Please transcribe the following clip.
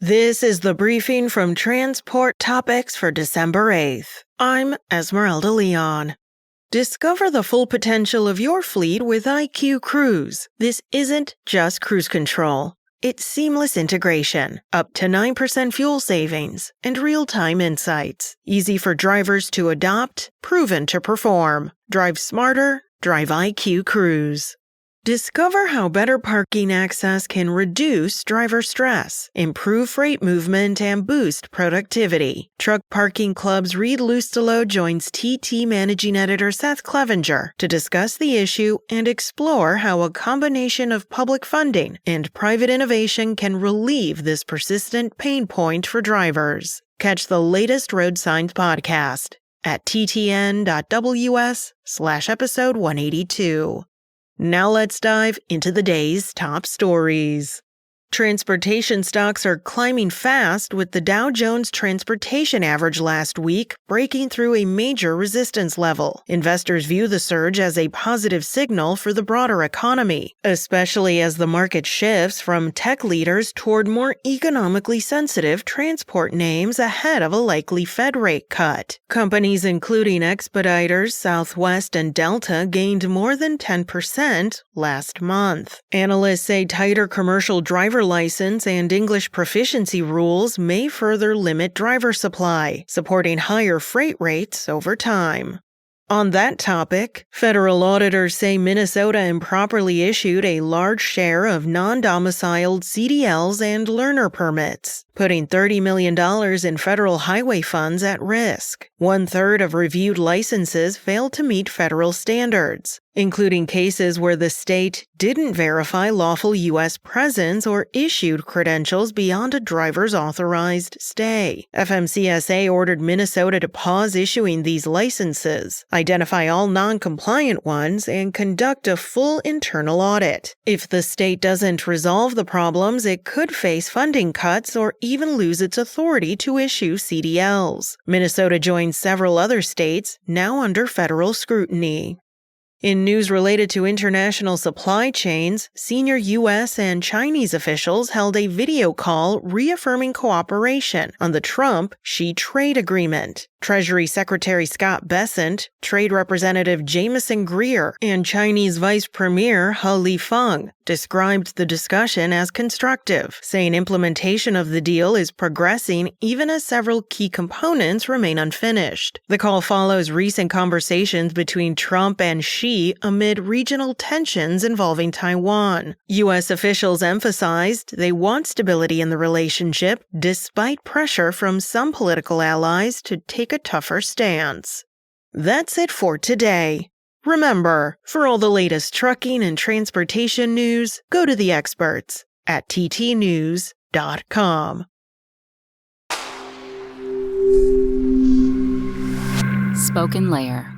This is the briefing from Transport Topics for December 8th. I'm Esmeralda Leon. Discover the full potential of your fleet with IQ Cruise. This isn't just cruise control. It's seamless integration, up to 9% fuel savings, and real-time insights. Easy for drivers to adopt, proven to perform. Drive smarter, drive IQ Cruise. Discover how better parking access can reduce driver stress, improve freight movement, and boost productivity. Truck Parking Club's Reed Lustelo joins TT Managing Editor Seth Clevenger to discuss the issue and explore how a combination of public funding and private innovation can relieve this persistent pain point for drivers. Catch the latest Road Signs podcast at ttn.ws/episode 182. Now let's dive into the day's top stories. Transportation stocks are climbing fast, with the Dow Jones Transportation Average last week breaking through a major resistance level. Investors view the surge as a positive signal for the broader economy, especially as the market shifts from tech leaders toward more economically sensitive transport names ahead of a likely Fed rate cut. Companies including Expeditors, Southwest, and Delta gained more than 10% last month. Analysts say tighter commercial driver license and English proficiency rules may further limit driver supply, supporting higher freight rates over time. On that topic, federal auditors say Minnesota improperly issued a large share of non-domiciled CDLs and learner permits, putting $30 million in federal highway funds at risk. 1/3 of reviewed licenses failed to meet federal standards, including cases where the state didn't verify lawful U.S. presence or issued credentials beyond a driver's authorized stay. FMCSA ordered Minnesota to pause issuing these licenses, identify all non-compliant ones, and conduct a full internal audit. If the state doesn't resolve the problems, it could face funding cuts or even lose its authority to issue CDLs. Minnesota joins several other states now under federal scrutiny. In news related to international supply chains, senior U.S. and Chinese officials held a video call reaffirming cooperation on the Trump-Xi trade agreement. Treasury Secretary Scott Bessent, Trade Representative Jameson Greer, and Chinese Vice Premier He Lifeng described the discussion as constructive, saying implementation of the deal is progressing even as several key components remain unfinished. The call follows recent conversations between Trump and Xi amid regional tensions involving Taiwan. U.S. officials emphasized they want stability in the relationship despite pressure from some political allies to take a tougher stance. That's it for today. Remember, for all the latest trucking and transportation news, go to the experts at ttnews.com. Spoken Layer.